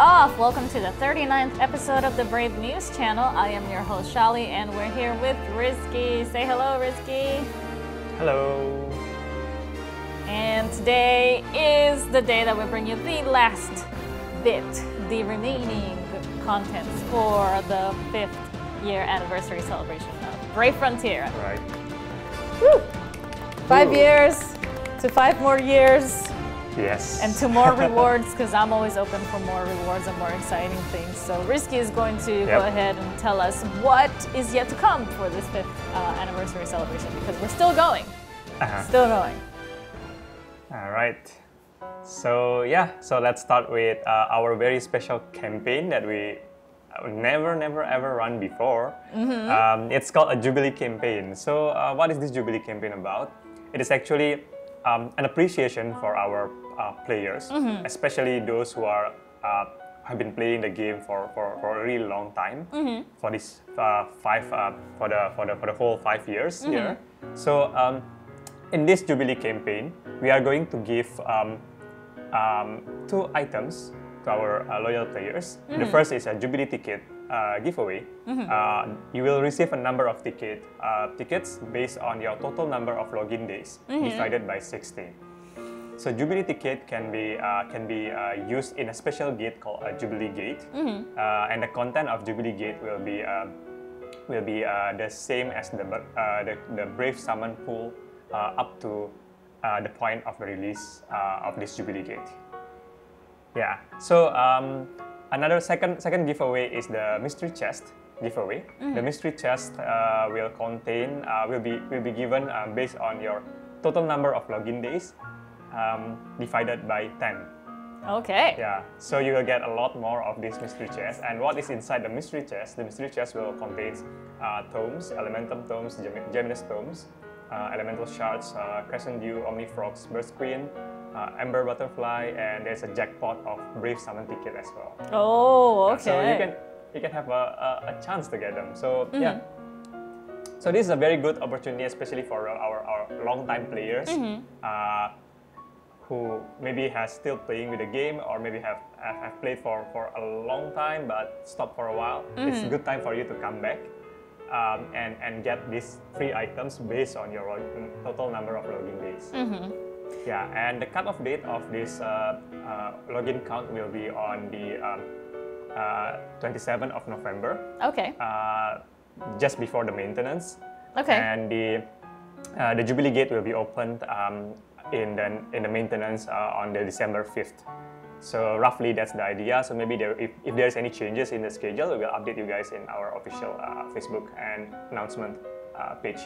off! Welcome to the 39th episode of the Brave News channel. I am your host Shaly and we're here with Rizky. Say hello, Rizky. Hello. And today is the day that we bring you the last bit, the remaining contents for the 5th year anniversary celebration of Brave Frontier. Right. Woo! 5 years to 5 more years. Yes. And to more rewards, because I'm always open for more rewards and more exciting things. So Rizky is going to go ahead and tell us what is yet to come for this 5th anniversary celebration, because we're still going. Still going. All right. So so let's start with our very special campaign that we never ever run before. It's called a Jubilee campaign. So what is this Jubilee campaign about? It is actually an appreciation for our players, especially those who are have been playing the game for a really long time, for this for the whole 5 years here. So in this Jubilee campaign, we are going to give 2 items to our loyal players. The first is a Jubilee ticket giveaway. You will receive a number of tickets based on your total number of login days divided by 60. So Jubilee ticket can be used in a special gate called a Jubilee gate, and the content of Jubilee gate will be the same as the Brave Summon pool up to the point of the release of this Jubilee gate. Yeah. So another second giveaway is the mystery chest giveaway. The mystery chest will be given based on your total number of login days divided by 10. Okay. Yeah. So you will get a lot more of this mystery chest. And what is inside the mystery chest? The mystery chest will contain tomes, elemental tomes, Geminis tomes, elemental shards, crescent dew, Omni frogs, burst queen, Ember Butterfly, and there's a jackpot of Brave Summon ticket as well. Oh, okay. So you can have a chance to get them. So yeah. So this is a very good opportunity, especially for our long-time players who maybe has still playing with the game, or maybe have played for a long time but stopped for a while. It's a good time for you to come back and get these free items based on your total number of login days. Yeah, and the cutoff date of this login count will be on the 27th of November. Okay. Just before the maintenance. Okay. And the Jubilee gate will be opened in the maintenance on the December 5th. So roughly that's the idea. So maybe if there's any changes in the schedule, we will update you guys in our official Facebook and announcement page.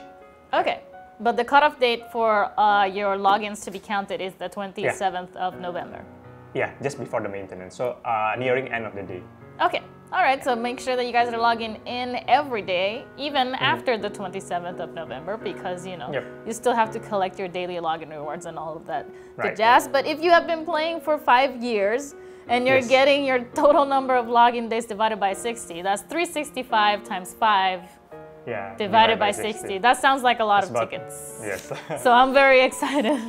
Okay. But the cutoff date for your logins to be counted is the 27th of November. Yeah, just before the maintenance. So nearing end of the day. Okay. All right. So make sure that you guys are logging in every day, even after the 27th of November, because you still have to collect your daily login rewards and all of that good jazz. But if you have been playing for 5 years and you're getting your total number of login days divided by 60, that's 365 times 5. Yeah, divided by 60. That sounds like a lot of tickets. Yes. So I'm very excited.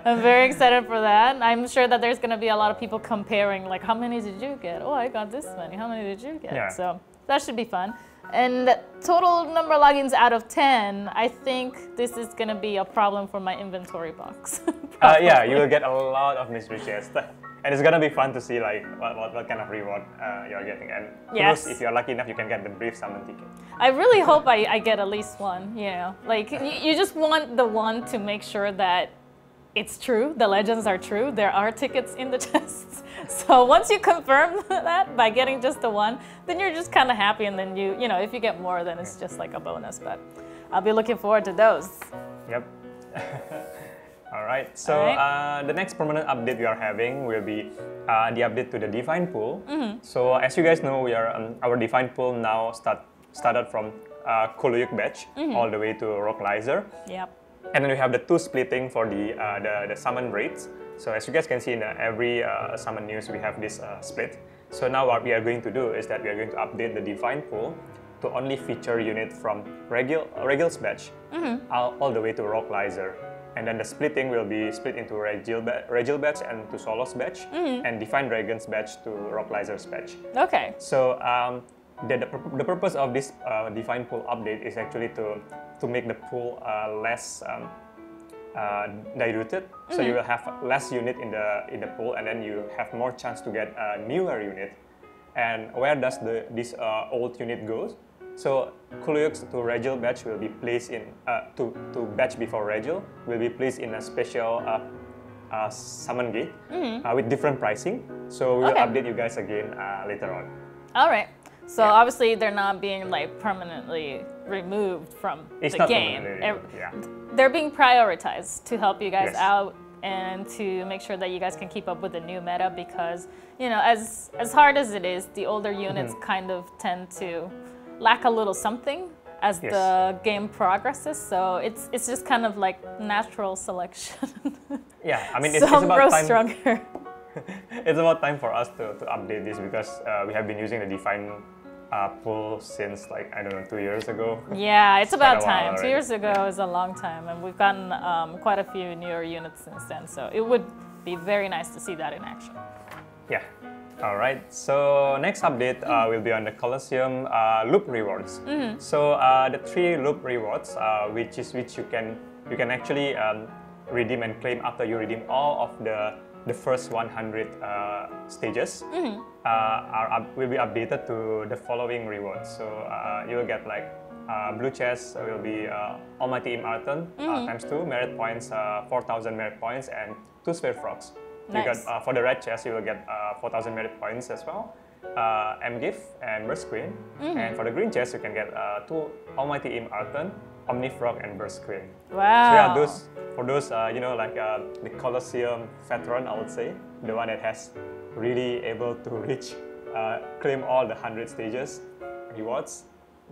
I'm very excited for that. I'm sure that there's going to be a lot of people comparing, like, how many did you get? Oh, I got this many. How many did you get? Yeah. So that should be fun. And total number of logins out of 10, I think this is going to be a problem for my inventory box. Yeah, you will get a lot of mystery chests. And it's gonna be fun to see like what kind of reward you're getting, and if you're lucky enough, you can get the Brave Summon ticket. I really hope I get at least one. Like you just want the one to make sure that it's true, the legends are true. There are tickets in the chests. So once you confirm that by getting just the one, then you're just kind of happy, and then you know if you get more, then it's just like a bonus. But I'll be looking forward to those. Yep. Alright, so the next permanent update we are having will be the update to the Divine Pool. So as you guys know, we are our Divine Pool now started from Kuluyuk batch all the way to Rocklizer. Yep. And then we have the 2 splitting for the summon rates. So as you guys can see in every summon news, we have this split. So now what we are going to do is that we are going to update the Divine Pool to only feature unit from Regal's batch all the way to Rocklizer. and then the splitting will be split into Regil batch and to Solos batch, and Divine Dragons batch to Rock Lasers batch. Okay. So the purpose of this Divine Pool update is actually to make the pool less diluted. So you will have less unit in the pool, and then you have more chance to get a newer unit. And where does this old unit go? So Kuluyux to Regil batch will be placed in to batch before Regil will be placed in a special summon gate with different pricing. So we will update you guys again later on. All right. So obviously they're not being like permanently removed from the game. They're being prioritized to help you guys out and to make sure that you guys can keep up with the new meta, because you know, as hard as it is, the older units kind of tend to lack a little something as the game progresses. So it's just kind of like natural selection. Yeah, I mean it's about time. Stronger. It's about time for us to update this, because we have been using the Divine pool since like, I don't know, 2 years ago. Yeah, it's about time. 2 years ago is a long time, and we've gotten quite a few newer units since then. So it would be very nice to see that in action. Yeah. All right. So next update will be on the Colosseum loop rewards. So the 3 loop rewards, which you can actually redeem and claim after you redeem all of the first 100 stages, will be updated to the following rewards. So you will get like blue chest will be Almighty Im Arton times 2 merit points, 4,000 merit points, and 2 sphere frogs. Nice. Because for the red chest you will get 4,000 merit points as well, M-Gift and Burst Queen. And for the green chest you can get 2 Almighty Im Arton, Omni Frog, and Burst Queen. Wow. So yeah, for those you know, like the Colosseum veteran, I would say, the one that has really able to reach claim all the 100 stages rewards.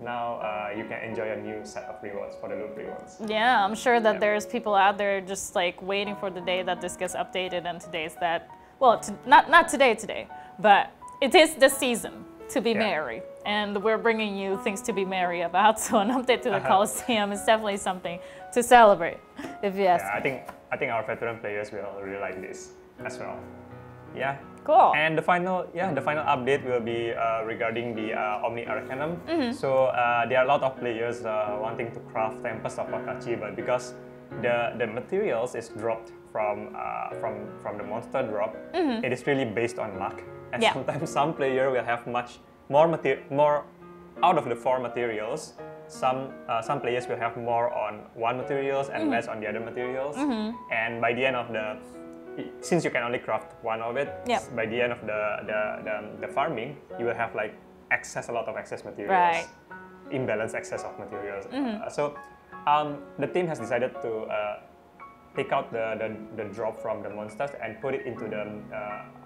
Now you can enjoy a new set of rewards for the loop rewards. Yeah, I'm sure that there's people out there just like waiting for the day that this gets updated, and today's that, well, not today, but it is the season to be merry, and we're bringing you things to be merry about. So an update to the Colosseum is definitely something to celebrate, if you ask me. I think our veteran players will really like this as well. Yeah. Cool. And the final update will be regarding the Omni Arcanum. So there are a lot of players wanting to craft Tempest of Akachi, but because the materials is dropped from the monster drop, it is really based on luck. And sometimes some player will have much more out of the 4 materials. Some players will have more on one materials and less on the other materials. And by the end of since you can only craft one of it, by the end of the farming, you will have like a lot of excess materials, imbalanced excess of materials. So the team has decided to take out the drop from the monsters and put it into the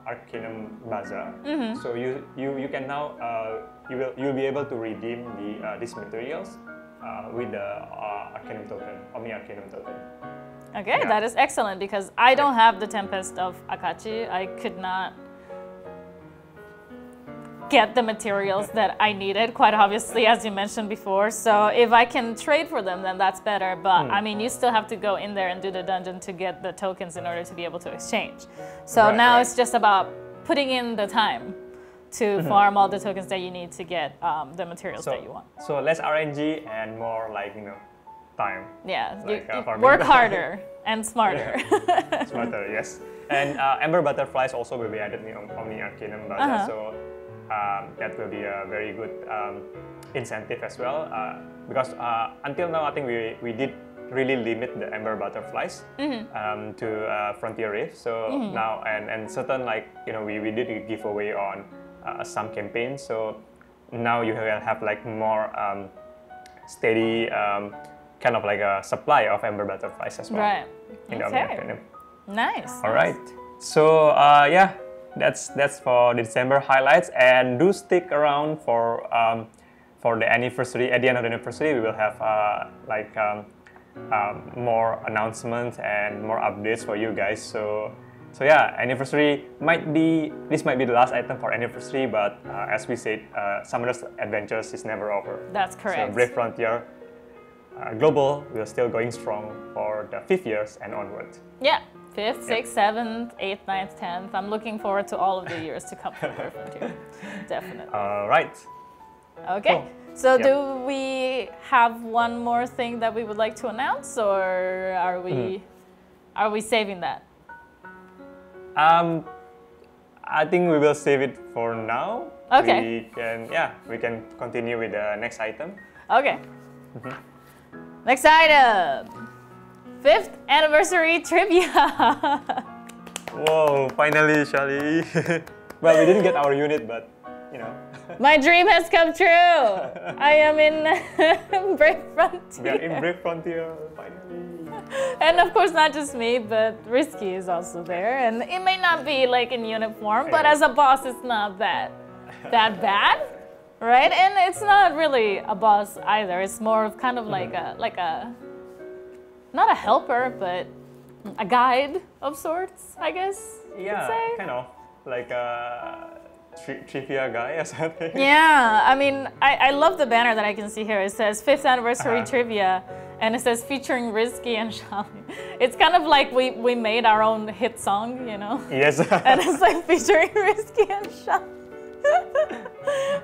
Arcanum Bazaar. So you can now you'll be able to redeem these materials with the Arcanum token, Omni Arcanum token. Okay, that is excellent, because I don't have the Tempest of Akachi. I could not get the materials that I needed, quite obviously, as you mentioned before. So if I can trade for them, then that's better. But I mean, you still have to go in there and do the dungeon to get the tokens in order to be able to exchange. So now it's just about putting in the time to farm all the tokens that you need to get the materials that you want. So less RNG and more like, you know, time. Yeah, like, you work harder and smarter. Smarter, yes. And Ember Butterflies also will be added in Omni Arcanum Bazaar, so that will be a very good incentive as well. Because until now, I think we did really limit the Ember Butterflies to Frontier Rift. So now, and certain, like, you know, we did a giveaway on some campaigns. So now you will have like more steady kind of like a supply of Ember Butterflies as well. Right. In the Omni Arcanum. Nice. All right. So yeah, that's for the December highlights, and do stick around for the anniversary. At the end of the anniversary, we will have like more announcements and more updates for you guys. So yeah, anniversary might be the last item for anniversary, but as we said, Summoner's Adventures is never over. That's correct. So Brave Frontier global, we're still going strong for the 5th years and onward. Yeah, 5th, 6th, 7th, 8th, 9th, 10th. I'm looking forward to all of the years to come from Brave Frontier. Definitely. All right. Okay. Cool. So do we have one more thing that we would like to announce, or are we saving that? I think we will save it for now. Okay. We can continue with the next item. Okay. Next item. 5th anniversary trivia. Whoa! Finally, Shaly. Well, we didn't get our unit, but you know. My dream has come true. I am in Brave Frontier. We are in Brave Frontier, finally. And of course, not just me, but Rizky is also there. And it may not be like in uniform, but as a boss, it's not that bad, right? And it's not really a boss either. It's more of kind of like a not a helper, but a guide of sorts, I guess. Yeah, kind of like a trivia guy or something. Yeah, I mean, I love the banner that I can see here. It says 5th anniversary trivia, and it says featuring Rizky and Shaly. It's kind of like we made our own hit song, you know? Yes. And it's like featuring Rizky and Shaly.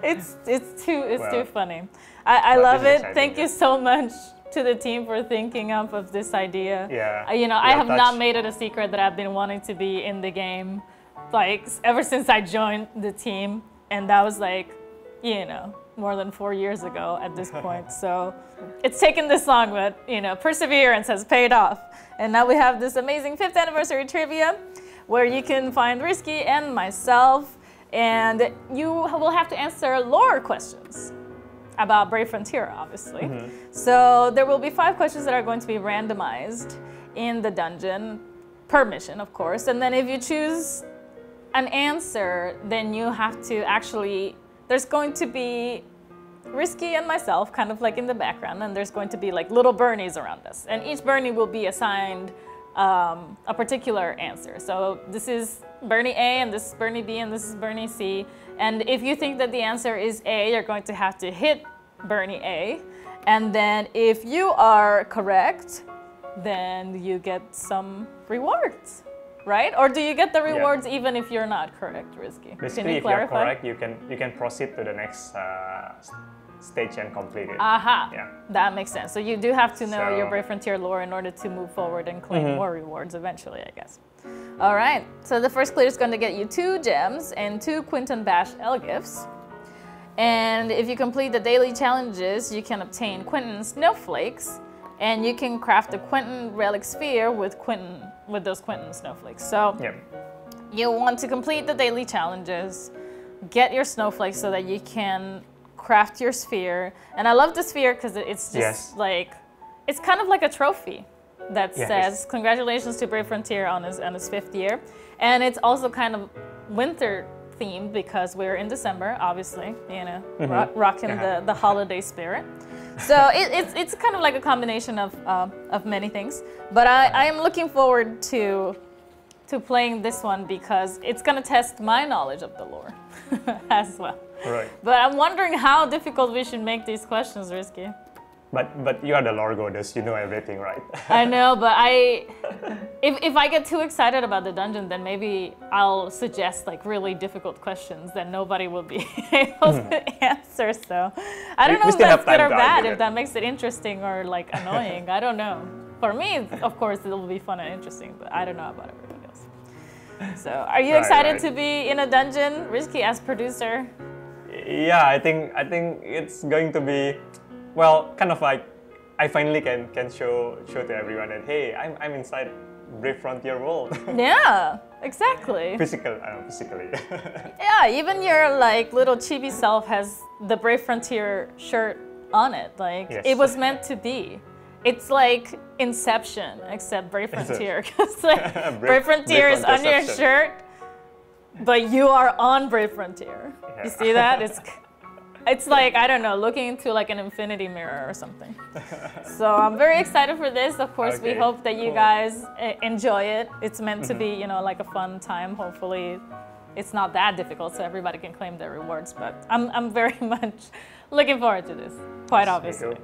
it's too funny. I love it. Thank you so much to the team for thinking up of this idea. Yeah. You know, I have not made it a secret that I've been wanting to be in the game, like ever since I joined the team, and that was like, you know, more than 4 years ago at this point. So it's taken this long, but you know, perseverance has paid off. And now we have this amazing 5th anniversary trivia where you can find Rizky and myself, and you will have to answer lore questions about Brave Frontier, obviously. So there will be 5 questions that are going to be randomized in the dungeon per mission, of course. And then if you choose an answer, then you have to actually, there's going to be Rizky and myself kind of like in the background, and there's going to be like little Bernies around us. And each Bernie will be assigned a particular answer. So this is Bernie A, and this is Bernie B, and this is Bernie C. And if you think that the answer is A, you're going to have to hit Bernie A. And then if you are correct, then you get some rewards, right? Or do you get the rewards even if you're not correct, Rizky? Basically, if you're correct, you can proceed to the next stage and complete it. Aha, yeah. That makes sense. So you do have to know your Brave Frontier lore in order to move forward and claim more rewards eventually, I guess. All right, so the first clear is going to get you 2 gems and 2 Quinton Bash L gifts. And if you complete the daily challenges, you can obtain Quinton Snowflakes, and you can craft a Quinton Relic Sphere with those Quinton Snowflakes. So you want to complete the daily challenges, get your snowflakes so that you can craft your sphere. And I love the sphere because it's just like, it's kind of like a trophy that says congratulations to Brave Frontier on his 5th year. And it's also kind of winter themed because we're in December, obviously, you know, rocking the holiday spirit. So it's kind of like a combination of many things. But I am looking forward to playing this one because it's going to test my knowledge of the lore as well. Right. But I'm wondering how difficult we should make these questions, Rizky. But you are the lore goddess, you know everything, right? I know, but if I get too excited about the dungeon, then maybe I'll suggest like really difficult questions that nobody will be able to answer. So I don't know if that's good or bad, if that makes it interesting or like annoying. I don't know. For me, of course, it'll be fun and interesting, but I don't know about everybody else. So are you excited to be in a dungeon, Rizky, as producer? Yeah, I think it's going to be, well, kind of like I finally can show to everyone that hey, I'm inside Brave Frontier world. Yeah, exactly. Physically. Yeah, even your like little chibi self has the Brave Frontier shirt on it. Like it was meant to be. It's like Inception, except Brave Frontier. Because like Brave Frontier is on your shirt, but you are on Brave Frontier. Yeah. You see that? It's like, I don't know, looking into like an infinity mirror or something. So I'm very excited for this. Of course, we hope that you guys enjoy it. It's meant to be, you know, like a fun time. Hopefully it's not that difficult, so everybody can claim their rewards. But I'm very much looking forward to this, quite obviously.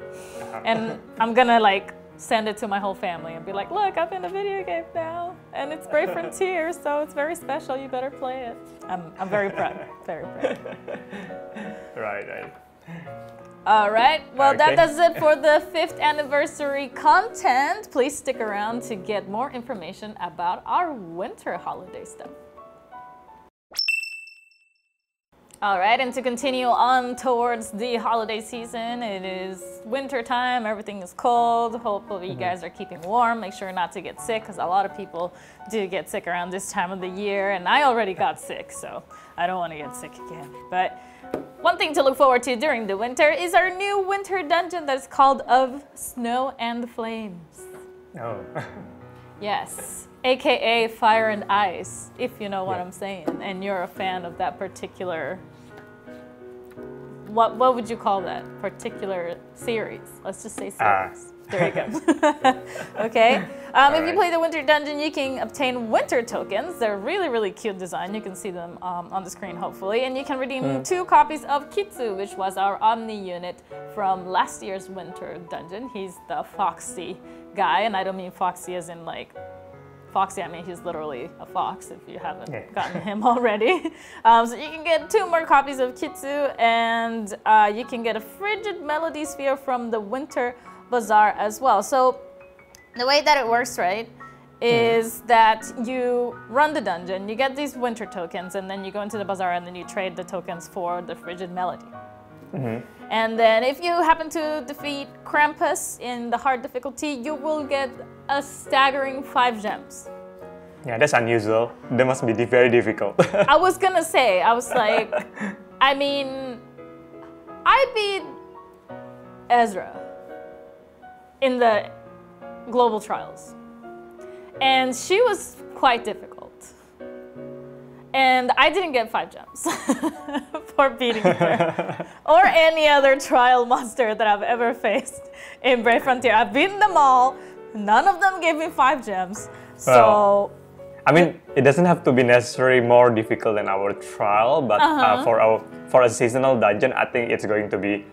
And I'm gonna like send it to my whole family and be like, look, I'm in a video game now, and it's Brave Frontier, so it's very special. You better play it. I'm very proud, very proud. Right. All right, well, that does it for the 5th anniversary content. Please stick around to get more information about our winter holiday stuff. All right, and to continue on towards the holiday season, it is winter time, everything is cold. Hopefully you guys are keeping warm. Make sure not to get sick, because a lot of people do get sick around this time of the year, and I already got sick, so I don't want to get sick again. But one thing to look forward to during the winter is our new winter dungeon that is called Of Snow and Flames. Oh. Yes. AKA Fire and Ice, if you know what I'm saying, and you're a fan of that particular, what would you call that particular series? Let's just say series. There you go. Okay. If you play the Winter Dungeon, you can obtain winter tokens. They're really, really cute design. You can see them on the screen, hopefully. And you can redeem 2 copies of Kitsu, which was our Omni unit from last year's Winter Dungeon. He's the foxy guy, and I don't mean foxy as in like foxy, I mean he's literally a fox if you haven't gotten him already. So you can get 2 more copies of Kitsu, and you can get a Frigid Melody Sphere from the Winter Bazaar as well. So the way that it works, right, is that you run the dungeon, you get these winter tokens, and then you go into the bazaar and then you trade the tokens for the Frigid Melody. And then if you happen to defeat Krampus in the hard difficulty, you will get a staggering 5 gems. Yeah, that's unusual. That must be very difficult. I was gonna say, I was like, I mean, I beat Ezra in the global trials, and she was quite difficult. And I didn't get 5 gems for beating her or any other trial monster that I've ever faced in Brave Frontier. I've beaten them all. None of them gave me 5 gems. So, well, I mean, it doesn't have to be necessarily more difficult than our trial, but for a seasonal dungeon, I think it's going to be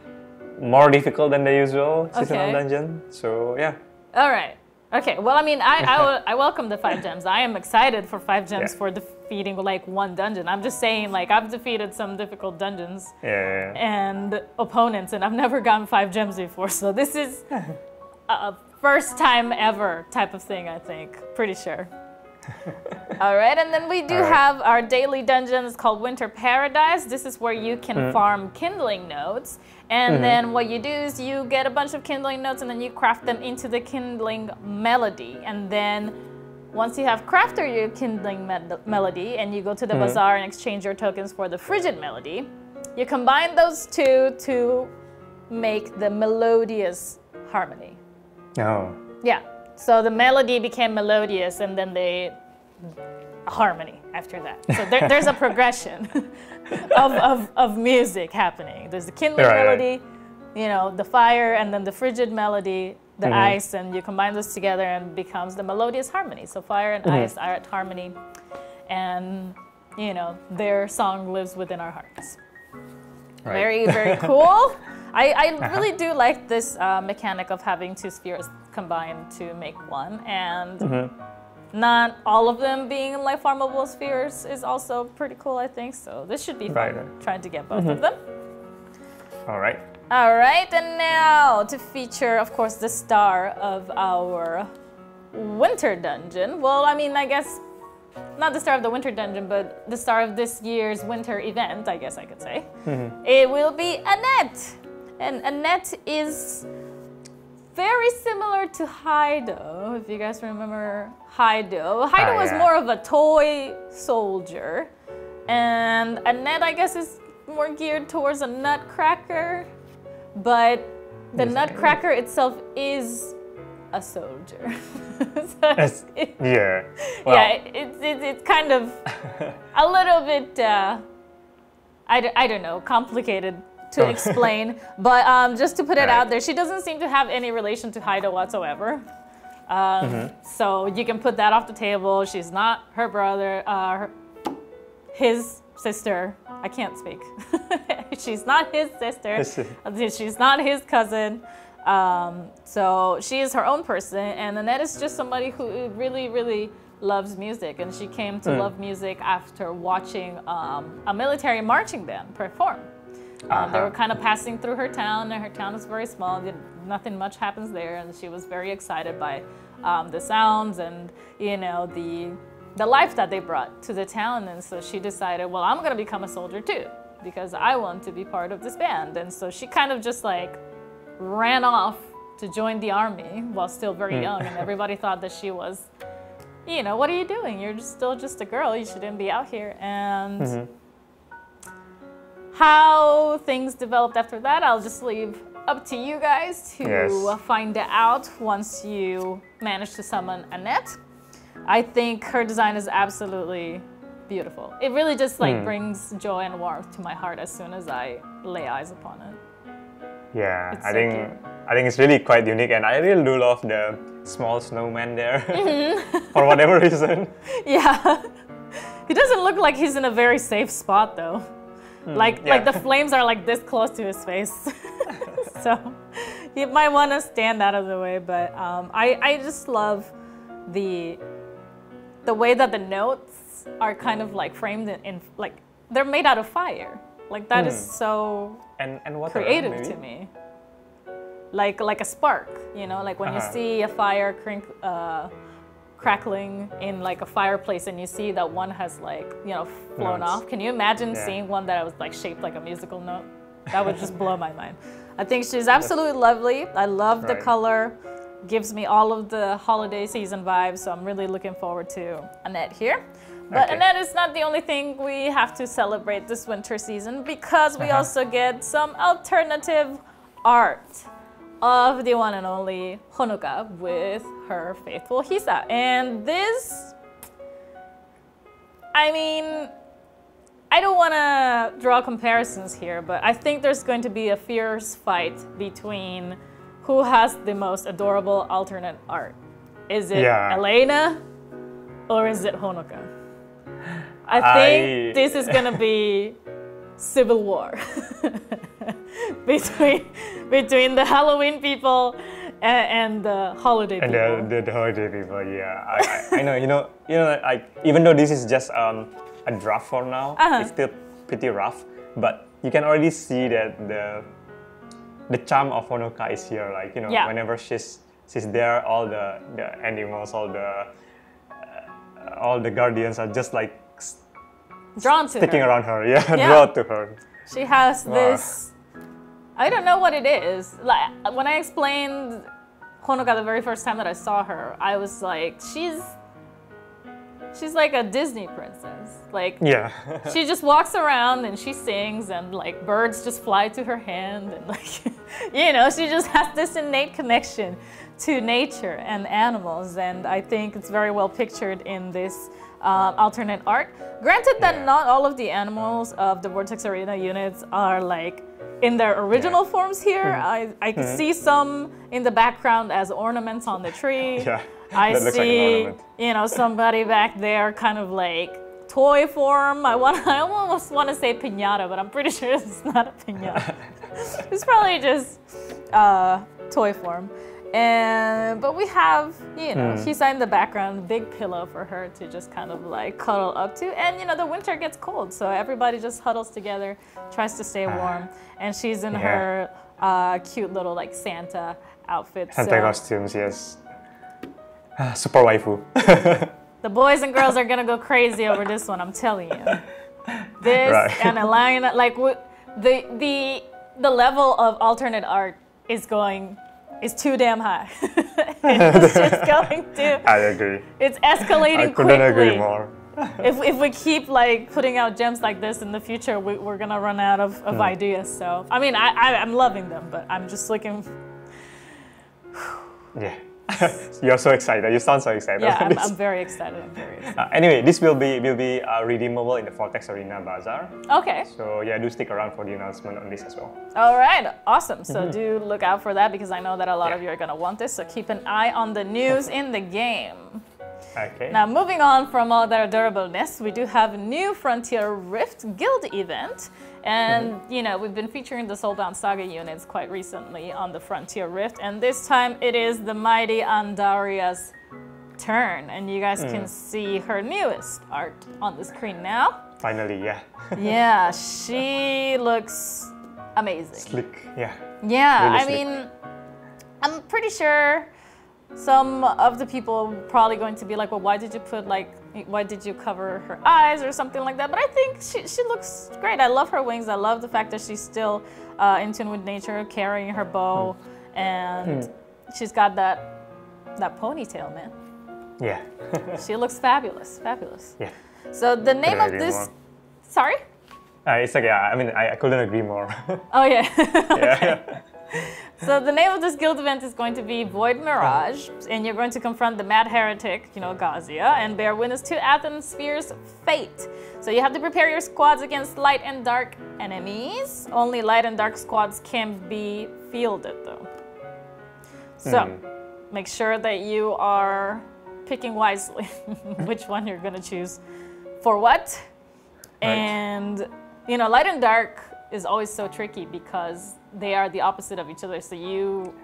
more difficult than the usual seasonal dungeon. So yeah. All right. Okay, well, I mean, I welcome the 5 gems. I am excited for 5 gems for defeating like 1 dungeon. I'm just saying, like, I've defeated some difficult dungeons and opponents, and I've never gotten 5 gems before. So this is a first time ever type of thing, I think. Pretty sure. All right, and then we do have our daily dungeons called Winter Paradise. This is where you can farm kindling nodes. And then what you do is you get a bunch of kindling nodes and then you craft them into the kindling melody. And then once you have crafted your kindling melody and you go to the bazaar and exchange your tokens for the frigid melody, you combine those 2 to make the melodious harmony. Oh. Yeah. So the melody became melodious, and then harmony after that. So there's a progression of music happening. There's the kindling melody, you know, the fire, and then the frigid melody, the ice, and you combine those together and it becomes the melodious harmony. So fire and ice are at harmony, and you know, their song lives within our hearts. Very, very cool. I really do like this mechanic of having 2 spheres combined to make 1, and not all of them being life farmable spheres is also pretty cool, I think. So this should be fun, trying to get both of them. All right. All right, and now to feature, of course, the star of our winter dungeon. Well, I mean, I guess not the star of the winter dungeon, but the star of this year's winter event, I guess I could say. It will be Annette. And Annette is very similar to Heido, if you guys remember Heido. Heido was more of a toy soldier, and Annette, I guess, is more geared towards a nutcracker, but the nutcracker itself is a soldier. So it's kind of a little bit, I don't know, complicated to explain, but just to put it out there, she doesn't seem to have any relation to Heido whatsoever. So you can put that off the table. She's not her brother, his sister. I can't speak. She's not his sister. She's not his cousin. So she is her own person, and Annette is just somebody who really, really loves music, and she came to love music after watching a military marching band perform. They were kind of passing through her town, and her town is very small. Nothing much happens there, and she was very excited by the sounds and, you know, the life that they brought to the town. And so she decided, well, I'm going to become a soldier too, because I want to be part of this band. And so she kind of just like ran off to join the army while still very young, and everybody thought that she was, you know, what are you doing? You're still just a girl. You shouldn't be out here. And how things developed after that, I'll just leave up to you guys to find out once you manage to summon Annette. I think her design is absolutely beautiful. It really just like brings joy and warmth to my heart as soon as I lay eyes upon it. Yeah, I think it's really quite unique, and I really do love the small snowman there for whatever reason. Yeah, he doesn't look like he's in a very safe spot though. Like the flames are like this close to his face, so you might want to stand out of the way. But I just love the way that the notes are kind of like framed in like they're made out of fire. Like that is so creative to me. Like a spark, you know, like when you see a fire crackling in like a fireplace, and you see that one has like, you know, flown off. Can you imagine seeing one that was like shaped like a musical note? That would just blow my mind. I think she's absolutely lovely. I love the color. Gives me all of the holiday season vibes, so I'm really looking forward to Annette here. But Annette is not the only thing we have to celebrate this winter season, because we also get some alternative art of the one and only Honoka with her faithful Hisa. And this, I mean, I don't want to draw comparisons here, but I think there's going to be a fierce fight between who has the most adorable alternate art. Is it Elena or is it Honoka? I think this is going to be civil war between the Halloween people and the holiday people. And the holiday people, yeah. I know, you know, like even though this is just a draft for now, it's still pretty rough. But you can already see that the charm of Honoka is here. Like, you know, whenever she's there, all the animals, all the guardians are just like sticking around her. Drawn to her. She has this, I don't know what it is. Like when I explained Honoka the very first time that I saw her, I was like, she's like a Disney princess. Like, she just walks around and she sings, and like birds just fly to her hand, and like, you know, she just has this innate connection to nature and animals, and I think it's very well pictured in this alternate art. Granted that not all of the animals of the Vortex Arena units are like in their original forms here. I could see some in the background as ornaments on the tree. I see, like, you know, somebody back there kind of like toy form. I almost want to say piñata, but I'm pretty sure it's not a piñata. It's probably just toy form. But we have, you know, Hisa in the background, big pillow for her to just kind of like cuddle up to. And, you know, the winter gets cold, so everybody just huddles together, tries to stay warm. And she's in her cute little like Santa outfit. Santa costumes, yes. Super waifu. The boys and girls are gonna go crazy over this one, I'm telling you. This and Elena, like the level of alternate art is too damn high. It's just going to. I agree. It's escalating I couldn't agree more. If we keep like putting out gems like this in the future, we're gonna run out of ideas. So I mean, I'm loving them, but I'm just looking. You're so excited. You sound so excited. Yeah, I'm very excited. I'm very excited. Anyway, this will be redeemable in the Vortex Arena Bazaar. Okay. So yeah, do stick around for the announcement on this as well. All right, awesome. So do look out for that, because I know that a lot of you are gonna want this. So keep an eye on the news in the game. Okay. Now, moving on from all their adorableness, we do have a new Frontier Rift Guild event. And, you know, we've been featuring the Soulbound Saga units quite recently on the Frontier Rift. And this time it is the mighty Andaria's turn. And you guys can see her newest art on the screen now. Finally, yeah. Yeah, she looks amazing. Slick, yeah. Yeah, really I mean, I'm pretty sure some of the people are probably going to be like, well, why did you cover her eyes or something like that? But I think she looks great. I love her wings. I love the fact that she's still in tune with nature, carrying her bow, and she's got that ponytail, man. Yeah. She looks fabulous, fabulous. Yeah. So the name of this, sorry? It's like, yeah, I mean, I couldn't agree more. Oh, yeah. Okay. Yeah. So the name of this guild event is going to be Void Mirage, and you're going to confront the Mad Heretic, you know, Gazia, and bear witness to Athensphere's fate. So you have to prepare your squads against light and dark enemies. Only light and dark squads can be fielded, though. So make sure that you are picking wisely which one you're going to choose for what. Right. And, you know, light and dark is always so tricky because they are the opposite of each other. So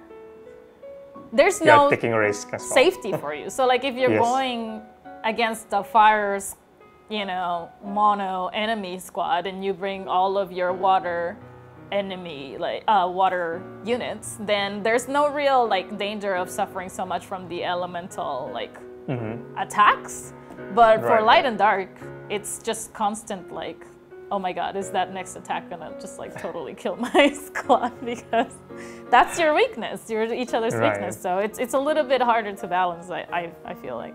there's no taking a risk as well. Safety for you. So like if you're going against the fire's, you know, mono enemy squad and you bring all of your water enemy, like water units, then there's no real like danger of suffering so much from the elemental like attacks. But for light and dark, it's just constant like, oh my god, is that next attack gonna just like totally kill my squad? Because that's your weakness, you're each other's weakness. So it's a little bit harder to balance, I feel like.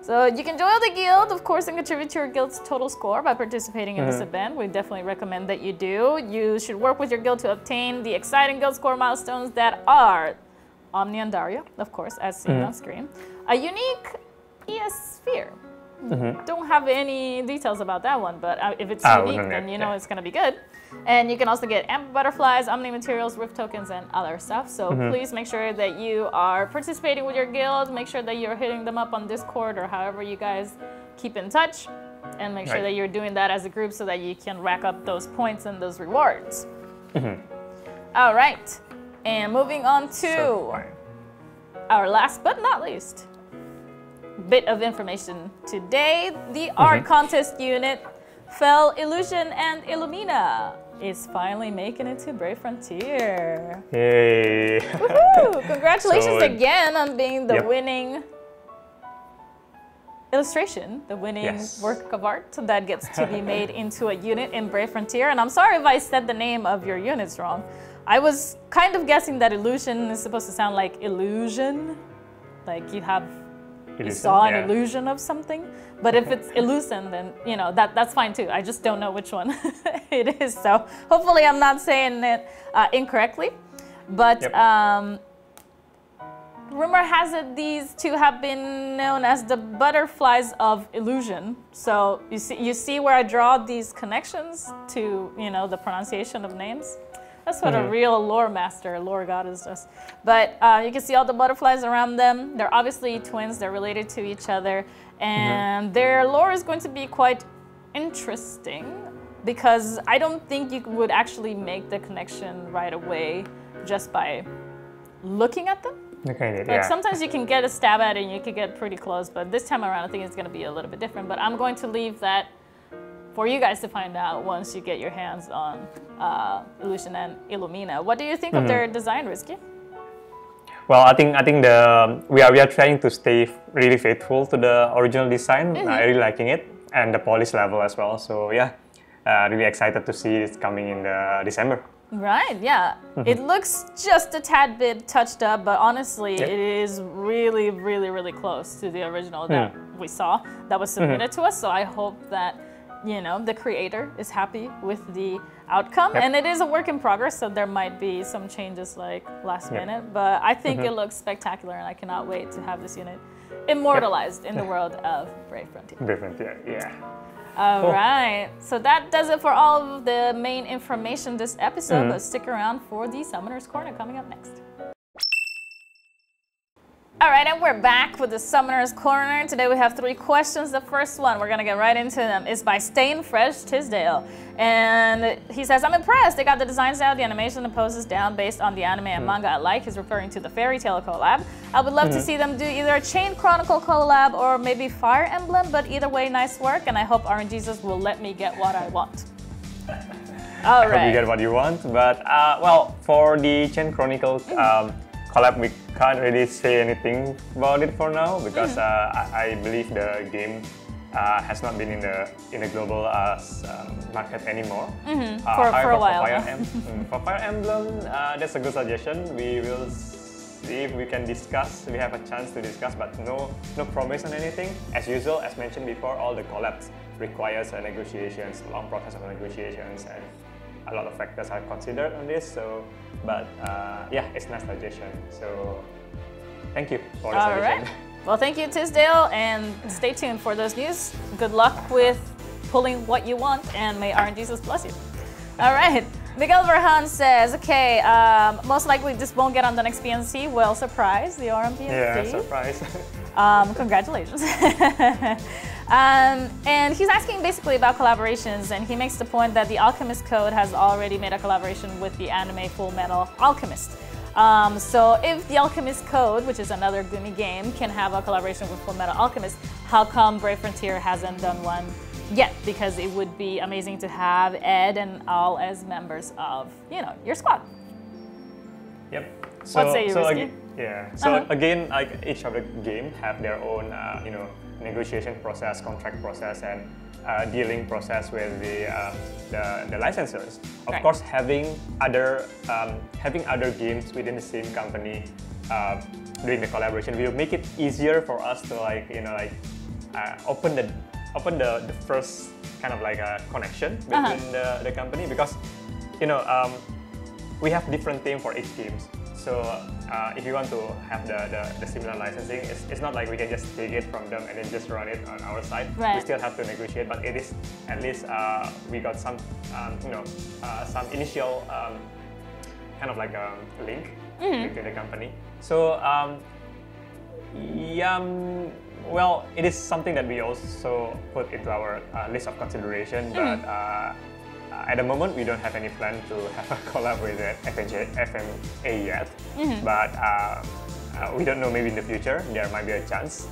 So you can join the guild, of course, and contribute to your guild's total score by participating in this event. We definitely recommend that you do. You should work with your guild to obtain the exciting guild score milestones that are Omni Andaria, of course, as seen on screen. A unique ES sphere. Don't have any details about that one, but if it's unique, then you know it's going to be good. And you can also get amber butterflies, Omni materials, rift tokens, and other stuff. So please make sure that you are participating with your guild. Make sure that you're hitting them up on Discord or however you guys keep in touch. And make sure that you're doing that as a group so that you can rack up those points and those rewards. All right. And moving on to our last but not least bit of information today. The art contest unit, Fell, Illucen, and Illumina is finally making it to Brave Frontier. Yay! Woohoo! Congratulations again on being the winning illustration, the winning work of art that gets to be made into a unit in Brave Frontier. And I'm sorry if I said the name of your units wrong. I was kind of guessing that illusion is supposed to sound like illusion, like you saw an illusion of something. But if it's Illucen, then you know that's fine too. I just don't know which one it is. So hopefully I'm not saying it incorrectly. But rumor has it these two have been known as the butterflies of illusion. So you see where I draw these connections to, you know, the pronunciation of names. That's what a real lore master, lore goddess does. But you can see all the butterflies around them. They're obviously twins. They're related to each other. And their lore is going to be quite interesting because I don't think you would actually make the connection right away just by looking at them. Like sometimes you can get a stab at it and you can get pretty close, but this time around I think it's going to be a little bit different. But I'm going to leave that for you guys to find out once you get your hands on Illucen and Illumina. What do you think of their design, Rizky? Well, I think we are trying to stay really faithful to the original design. I really liking it, and the polish level as well. So yeah, really excited to see it coming in December. Right, yeah. It looks just a tad bit touched up, but honestly, it is really, really, really close to the original that we saw, that was submitted to us. So I hope that, you know, the creator is happy with the outcome. And it is a work in progress, so there might be some changes like last minute, but I think it looks spectacular and I cannot wait to have this unit immortalized in the world of Brave Frontier. Brave Frontier, yeah. All right, so that does it for all of the main information this episode, but stick around for the Summoner's Corner coming up next. All right, and we're back with the Summoner's Corner. Today we have 3 questions. The first one, we're gonna get right into them, is by StayiinFresh Tisdale. And he says, I'm impressed. They got the designs out, the animation, the poses down based on the anime and manga I like. He's referring to the Fairy Tail collab. I would love to see them do either a Chain Chronicle collab or maybe Fire Emblem, but either way, nice work. And I hope RNGesus will let me get what I want. All right. I hope you get what you want. But, well, for the Chain Chronicle collab, we can't really say anything about it for now because I believe the game has not been in the global market anymore. For a while. For Fire Emblem, that's a good suggestion. We will see if we can discuss. We have a chance to discuss, but no promise on anything. As usual, as mentioned before, all the collabs requires negotiations, a long process of negotiations, and a lot of factors are considered on this. So, but yeah, it's nice suggestion. So, thank you for the suggestion. Right. Well, thank you, Tisdale, and stay tuned for those news. Good luck with pulling what you want, and may RNGesus bless you. All right. Miguel Verjan says, okay, most likely this won't get on the next BNC. Well, surprise, the RMBNC. Yeah, surprise. Congratulations. And he's asking basically about collaborations, and he makes the point that the Alchemist Code has already made a collaboration with the anime Full Metal Alchemist. So if the Alchemist Code, which is another Gumi game, can have a collaboration with Full Metal Alchemist, how come Brave Frontier hasn't done one yet? Because it would be amazing to have Ed and Al as members of, you know, your squad. Yep. What say you, Rizky? Yeah. So again, like each of the game have their own, you know, negotiation process, contract process, and dealing process with the licensors. Of course, having other games within the same company doing the collaboration will make it easier for us to open the first kind of like a connection between the company, because you know we have different team for each games. So if you want to have the similar licensing, it's not like we can just take it from them and then just run it on our side. Right. We still have to negotiate, but it is at least we got some some initial kind of like a link between the company. So well, it is something that we also put into our list of consideration, but at the moment, we don't have any plan to have a collab with FMA yet, but we don't know, maybe in the future there might be a chance.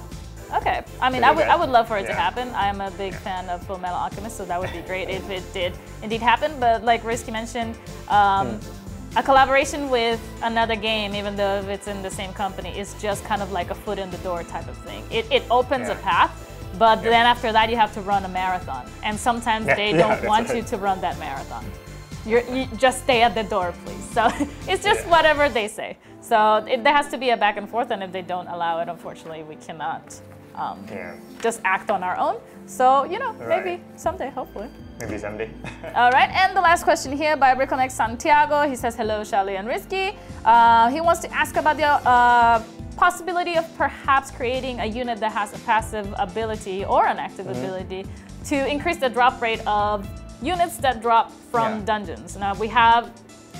Okay, I mean, I would love for it to happen. I'm a big fan of Full Metal Alchemist, so that would be great if it did indeed happen. But like Rizky mentioned, a collaboration with another game, even though it's in the same company, is just kind of like a foot in the door type of thing. It opens a path. But then after that, you have to run a marathon. And sometimes they don't want you to run that marathon. You just stay at the door, please. So it's just whatever they say. So there has to be a back and forth, and if they don't allow it, unfortunately, we cannot just act on our own. So, you know, maybe someday, hopefully. Maybe someday. All right, and the last question here by Ricomex Santiago. He says, hello, Shaly and Rizky. He wants to ask about the possibility of perhaps creating a unit that has a passive ability or an active ability to increase the drop rate of units that drop from dungeons. Now we have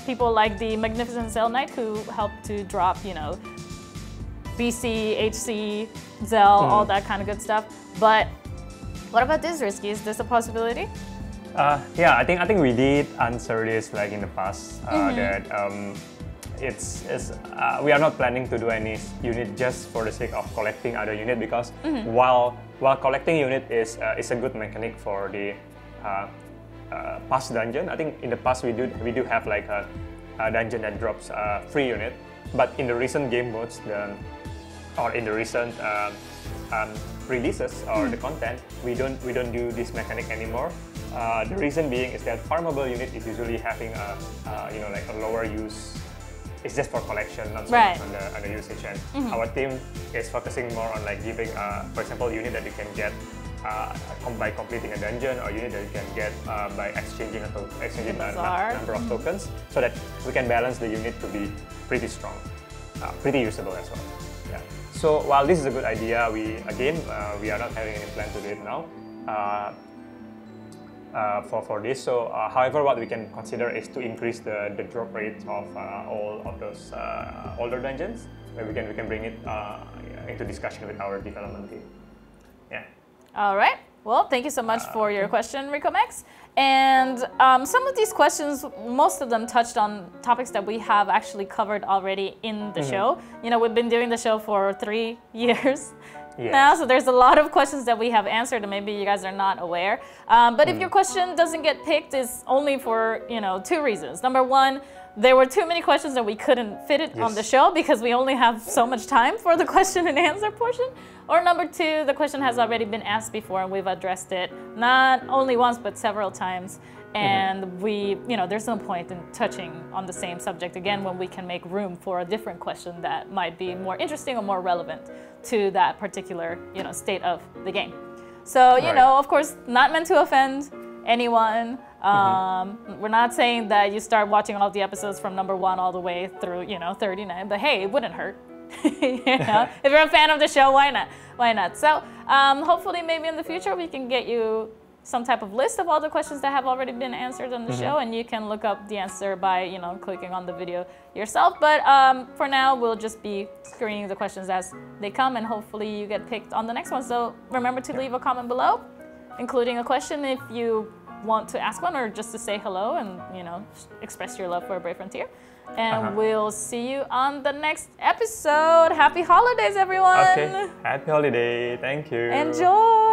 people like the Magnificent Zell Knight who help to drop, you know, BC, HC, Zell, all that kind of good stuff. But what about this, Rizky? Is this a possibility? Yeah, I think we did answer this like in the past that we are not planning to do any unit just for the sake of collecting other unit, because while collecting unit is a good mechanic for the past dungeon. I think in the past we do have like a dungeon that drops free unit, but in the recent game modes or in the recent releases or the content, we don't do this mechanic anymore. The reason being is that farmable unit is usually having like a lower use. It's just for collection, not so much on the usage. And our team is focusing more on like giving, for example, unit that you can get by completing a dungeon, or unit that you can get by exchanging a number of tokens, so that we can balance the unit to be pretty strong, pretty usable as well. Yeah. So while this is a good idea, we are not having any plan to do it now. For this. So, however, what we can consider is to increase the drop rate of all of those older dungeons, maybe we can bring it into discussion with our development team. Yeah. All right. Well, thank you so much for your question, Ricomex. And some of these questions, most of them touched on topics that we have actually covered already in the show. You know, we've been doing the show for 3 years now, so there's a lot of questions that we have answered and maybe you guys are not aware. But if your question doesn't get picked, it's only for, you know, 2 reasons. Number one, there were too many questions that we couldn't fit it on the show because we only have so much time for the question and answer portion. Or number 2, the question has already been asked before and we've addressed it not only once but several times. And we, you know, there's no point in touching on the same subject again when we can make room for a different question that might be more interesting or more relevant to that particular, you know, state of the game. So, you know, of course, not meant to offend anyone. We're not saying that you start watching all the episodes from number 1 all the way through, you know, 39, but hey, it wouldn't hurt. You know, if you're a fan of the show, why not? Why not? So hopefully maybe in the future we can get you some type of list of all the questions that have already been answered on the show, and you can look up the answer by, you know, clicking on the video yourself. But for now, we'll just be screening the questions as they come, and hopefully you get picked on the next one. So remember to leave a comment below, including a question if you want to ask one, or just to say hello and, you know, express your love for A Brave Frontier. And we'll see you on the next episode. Happy holidays, everyone. Okay, happy holiday. Thank you. Enjoy.